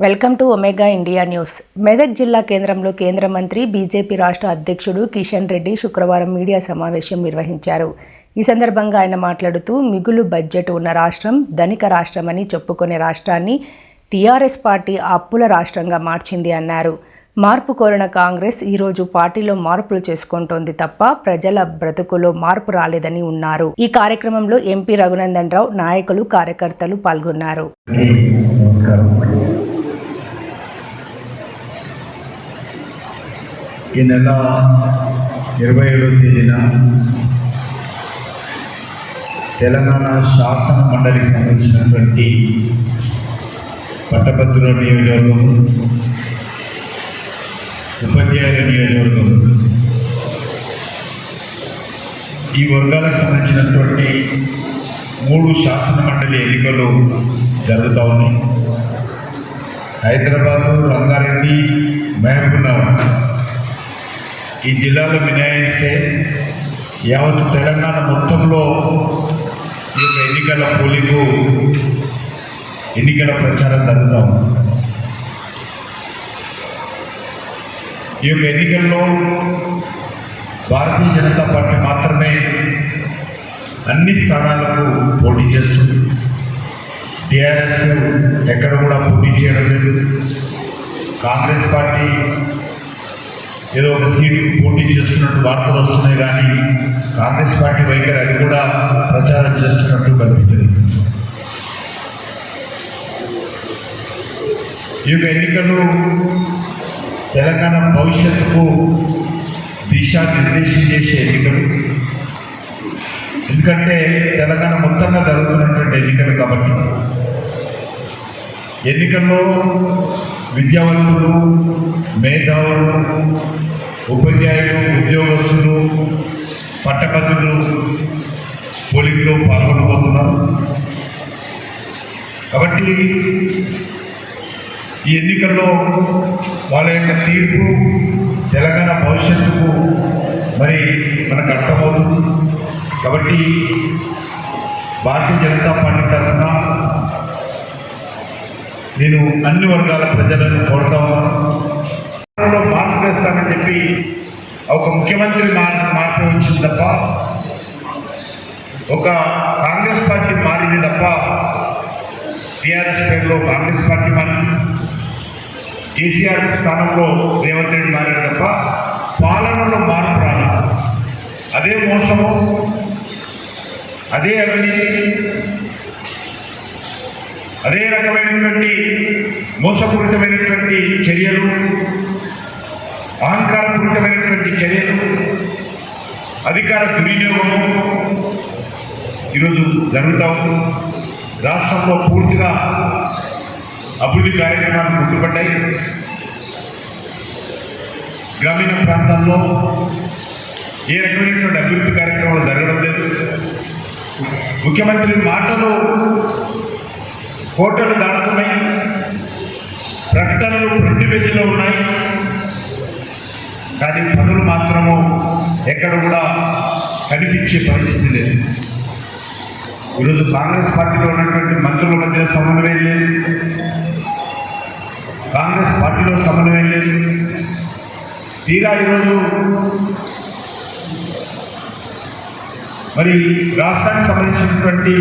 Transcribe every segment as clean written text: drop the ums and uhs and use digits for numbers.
Welcome to omega India news. Medak జిల్లా కేంద్రంలో కేంద్ర మంత్రి బీజేపీ రాష్ట్ర అధ్యక్షుడు కిషన్ రెడ్డి శుక్రవారం మీడియా సమావేశం నిర్వహించారు. ఈ సందర్భంగా ఆయన మాట్లాడుతూ మిగులు బడ్జెట్ ఉన్న రాష్ట్రం ధనిక రాష్ట్రమని చెప్పుకునే రాష్ట్రాన్ని టీఆర్ఎస్ పార్టీ అప్పుల రాష్ట్రంగా మార్చింది అన్నారు. మార్పు కోరిన కాంగ్రెస్ ఈరోజు పార్టీలో మార్పులు చేసుకుంటోంది తప్ప ప్రజల బ్రతుకులో మార్పు రాలేదని ఉన్నారు. ఈ కార్యక్రమంలో ఎంపీ రఘునందన్ రావు, నాయకులు, కార్యకర్తలు పాల్గొన్నారు. ఈ నెల 27వ తేదీన తెలంగాణ శాసన మండలికి సంబంధించినటువంటి పట్టభద్రుల నియోజకవర్గం, ఉపాధ్యాయుల నియోజకవర్గం, ఈ వర్గాలకు సంబంధించినటువంటి 3 శాసన మండలి ఎన్నికలు జరుగుతూ ఉన్నాయి. హైదరాబాదు, రంగారెడ్డి, మహబూబ్నగర్ ఈ జిల్లాలో మినహాయిస్తే యావత్ తెలంగాణ మొత్తంలో ఈ యొక్క ఎన్నికల పోలింగు, ఎన్నికల ప్రచారం జరుగుతాం. ఈ యొక్క ఎన్నికల్లో భారతీయ జనతా పార్టీ మాత్రమే అన్ని స్థానాలకు పోటీ చేస్తుంది. టీఆర్ఎస్ ఎక్కడ కూడా పోటీ చేయడం లేదు. కాంగ్రెస్ పార్టీ ఏదో ఒక సీటుకు పోటీ చేస్తున్నట్టు వార్తలు వస్తున్నాయి, కానీ కాంగ్రెస్ పార్టీ వైఖరి అది కూడా ప్రచారం చేస్తున్నట్టు కనిపిస్తుంది. ఈ యొక్క ఎన్నికలు తెలంగాణ భవిష్యత్తుకు దిశానిర్దేశం చేసే ఎన్నికలు. ఎందుకంటే తెలంగాణ మొత్తంగా జరుగుతున్నటువంటి ఎన్నికలు కాబట్టి ఎన్నికల్లో విద్యావంతులు, మేధావులు, ఉపాధ్యాయులు, ఉద్యోగస్తులు, పట్టభద్రులు పోలింగ్లో పాల్గొనబోతున్నారు. కాబట్టి ఈ ఎన్నికల్లో వాళ్ళ యొక్క తీర్పు తెలంగాణ భవిష్యత్తుకు మరి మనకు అర్థమవుతుంది. కాబట్టి భారతీయ జనతా పార్టీ తరఫున నేను అన్ని వర్గాల ప్రజలను కోరుతా ఉన్నాను. మార్పు చేస్తానని చెప్పి ఒక ముఖ్యమంత్రి మార్పు వచ్చింది తప్ప, ఒక కాంగ్రెస్ పార్టీ మారింది తప్ప, టీఆర్ఎస్ పేరులో కాంగ్రెస్ పార్టీ మారింది, కేసీఆర్ స్థానంలో రేవంత్ రెడ్డి మారాడు తప్ప పాలనలో మార్పు రాలేదు. అదే మోసము, అదే అవినీతి, అదే రకమైనటువంటి మోసపూరితమైనటువంటి చర్యలు, అహంకారపూరితమైనటువంటి చర్యలు, అధికార దుర్వినియోగము ఈరోజు జరుగుతూ ఉంది. రాష్ట్రంలో పూర్తిగా అభివృద్ధి కార్యక్రమాలు గుర్తుపడ్డాయి. గ్రామీణ ప్రాంతాల్లో ఏ రకమైనటువంటి అభివృద్ధి కార్యక్రమాలు జరగడం లేదు. ముఖ్యమంత్రి మాటలు కోటలు దాటుతున్నాయి, ప్రకటనలు ప్రింట్ పేజీలో ఉన్నాయి, కానీ పనులు మాత్రము ఎక్కడ కూడా కనిపించే పరిస్థితి లేదు. ఈరోజు కాంగ్రెస్ పార్టీలో ఉన్నటువంటి మంత్రుల మధ్య సమన్వయం లేదు, కాంగ్రెస్ పార్టీలో సమన్వయం లేదు. తీరా ఈరోజు మరి రాష్ట్రానికి సంబంధించినటువంటి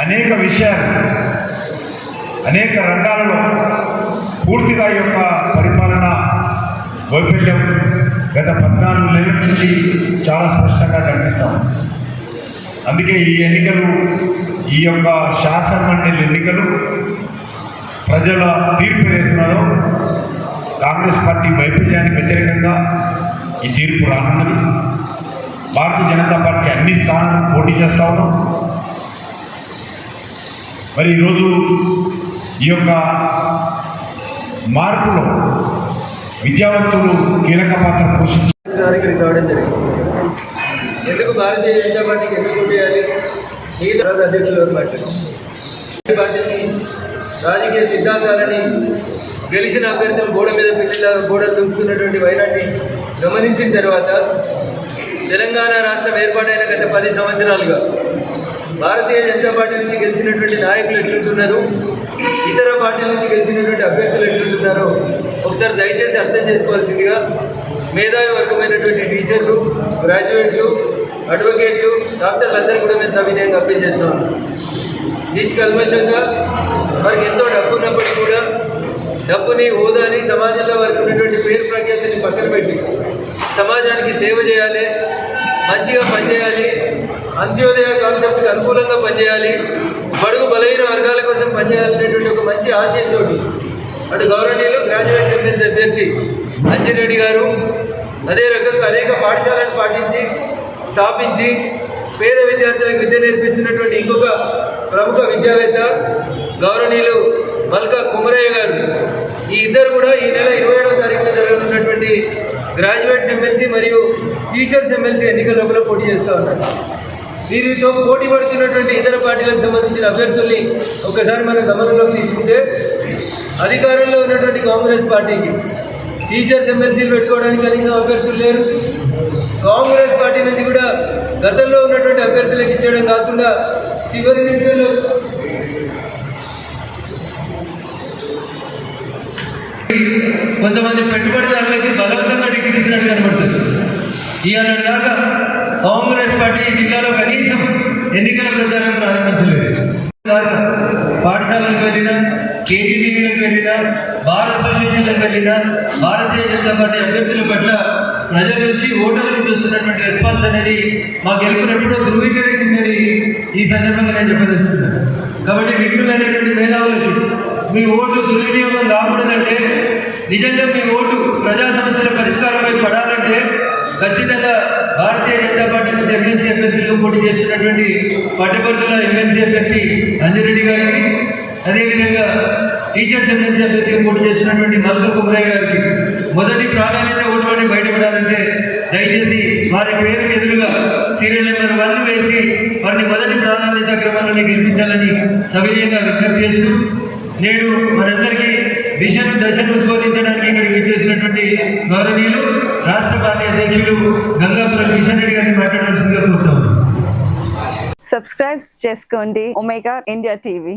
అనేక విషయాలు, అనేక రంగాలలో పూర్తిగా ఈ యొక్క పరిపాలన వైఫల్యం గత 14 నెలల నుంచి చాలా స్పష్టంగా కనిపిస్తాం. అందుకే ఈ ఎన్నికలు, ఈ యొక్క శాసన మండలి ఎన్నికలు ప్రజల తీర్పు ఏదైతున్నదో కాంగ్రెస్ పార్టీ వైఫల్యానికి వ్యతిరేకంగా ఈ తీర్పు రానున్నది. భారతీయ జనతా పార్టీ అన్ని స్థానాలను పోటీ చేస్తా ఉన్నాం. మరి ఈరోజు ఈ యొక్క మార్పులో విద్యావంతులు కీలక పాత్ర పోషించడానికి రావడం జరిగింది. ఎందుకు భారతీయ జనతా పార్టీకి ఎందుకు చేయాలి? ఈ తర్వాత అధ్యక్షులు పార్టీని రాజకీయ సిద్ధాంతాలని గెలిచిన అభ్యర్థులు గోడ మీద పిల్లల గోడ దుంపుతున్నటువంటి వైరాన్ని గమనించిన తర్వాత తెలంగాణ రాష్ట్రం ఏర్పాటైన గత 10 సంవత్సరాలుగా భారతీయ జనతా పార్టీ నుంచి గెలిచినటువంటి నాయకులు ఎట్లుంటున్నారు, ఇతర పార్టీల నుంచి గెలిచినటువంటి అభ్యర్థులు ఎట్లుంటున్నారో ఒకసారి దయచేసి అర్థం చేసుకోవాల్సిందిగా మేధావి వర్గమైనటువంటి టీచర్లు, గ్రాడ్యుయేట్లు, అడ్వకేట్లు, డాక్టర్లు అందరూ కూడా మేము సవినయంగా అప్పీల్ చేస్తూ ఉన్నాం. నిష్కల్మషంగా వారికి ఎంతో డబ్బు ఉన్నప్పటికీ కూడా డబ్బుని, హోదాని, సమాజంలో వారికి ఉన్నటువంటి పేరు ప్రఖ్యాతిని పక్కన పెట్టి సమాజానికి సేవ చేయాలి, మంచిగా పనిచేయాలి, అంత్యోదయ కాన్సెప్ట్కి అనుకూలంగా పనిచేయాలి, బడుగు బలహీన వర్గాల కోసం పనిచేయాలనేటువంటి ఒక మంచి ఆశయంతో అటు గౌరవనీయులు గ్రాడ్యుయేట్ ఎమ్మెల్సీ అభ్యర్థి అంజిరెడ్డి గారు అదే రకంగా అనేక పాఠశాలను స్థాపించి పేద విద్యార్థులకు విద్య నేర్పిస్తున్నటువంటి ఇంకొక ప్రముఖ విద్యావేత్త గౌరవనీయులు మల్కా కుమరయ్య గారు, ఈ ఇద్దరు కూడా ఈ నెల 27వ తారీఖున జరగనున్నటువంటి గ్రాడ్యుయేట్స్ ఎమ్మెల్సీ మరియు టీచర్స్ ఎమ్మెల్సీ ఎన్నికల్లో కూడా పోటీ చేస్తూ ఉన్నారు. వీరితో పోటీ పడుతున్నటువంటి ఇతర పార్టీలకు సంబంధించిన అభ్యర్థుల్ని ఒకసారి మనం గమనంలోకి తీసుకుంటే, అధికారంలో ఉన్నటువంటి కాంగ్రెస్ పార్టీకి టీచర్స్ ఎమ్మెల్సీలు పెట్టుకోవడానికి కనీసం అభ్యర్థులు లేరు. కాంగ్రెస్ పార్టీ నుంచి కూడా గతంలో ఉన్నటువంటి అభ్యర్థులకు ఇచ్చడం కాకుండా చివరి నిమిషంలో కొంతమంది పెట్టుబడిదారులకి బలవంతంగా టికెట్ ఇచ్చినట్టు కనబడుతుంది. ఇవాళ దాకా కాంగ్రెస్ పార్టీ జిల్లాలో కనీసం ఎన్నికల ప్రచారం ప్రారంభించలేదు. పాఠశాలకు వెళ్ళినా, కేజీబీలకు వెళ్ళినా, బార్ అసోసియేషన్లకు వెళ్ళినా భారతీయ జనతా పార్టీ అభ్యర్థుల పట్ల ప్రజల నుంచి ఓటర్ల నుంచి వస్తున్నటువంటి రెస్పాన్స్ అనేది మా గెలుపునెప్పుడో ధృవీకరించిందని ఈ సందర్భంగా నేను చెప్పదలుచుకున్నాను. కాబట్టి విఘ్నులైనటువంటి మేధావులకి మీ ఓటు దుర్వినియోగం కాకూడదంటే, నిజంగా మీ ఓటు ప్రజా సమస్యల పరిష్కారమై పడాలంటే ఖచ్చితంగా భారతీయ జనతా పార్టీ నుంచి ఎమ్మెల్సీ అభ్యర్థులు పోటీ చేస్తున్నటువంటి పట్టభద్రుల ఎమ్మెల్సీ అభ్యర్థి అంజిరెడ్డి గారికి, అదేవిధంగా టీచర్స్ ఎమ్మెల్సీ అభ్యర్థిగా పోటీ చేస్తున్నటువంటి మల్కా కుమరయ్య గారికి మొదటి ప్రాధాన్యత ఓటు అని బయటపడాలంటే దయచేసి వారి పేరుకి ఎదురుగా సీరియల్ నెంబర్ 1 వేసి వారిని మొదటి ప్రాధాన్యత క్రమంలోనే గెలిపించాలని సవినయంగా విజ్ఞప్తి చేస్తూ, నేడు మనందరికీ దశను ఉద్బోధించడానికి ఇక్కడికి చేసినటువంటి గౌరవనీయులు రాష్ట్ర పార్టీ అధ్యక్షులు గంగాపురం కిషన్ రెడ్డి గారిని మాట్లాడాల్సిందిగా కోరుతాము. సబ్స్క్రైబ్ చేసుకోండి ఒమేగా ఇండియా టీవీ.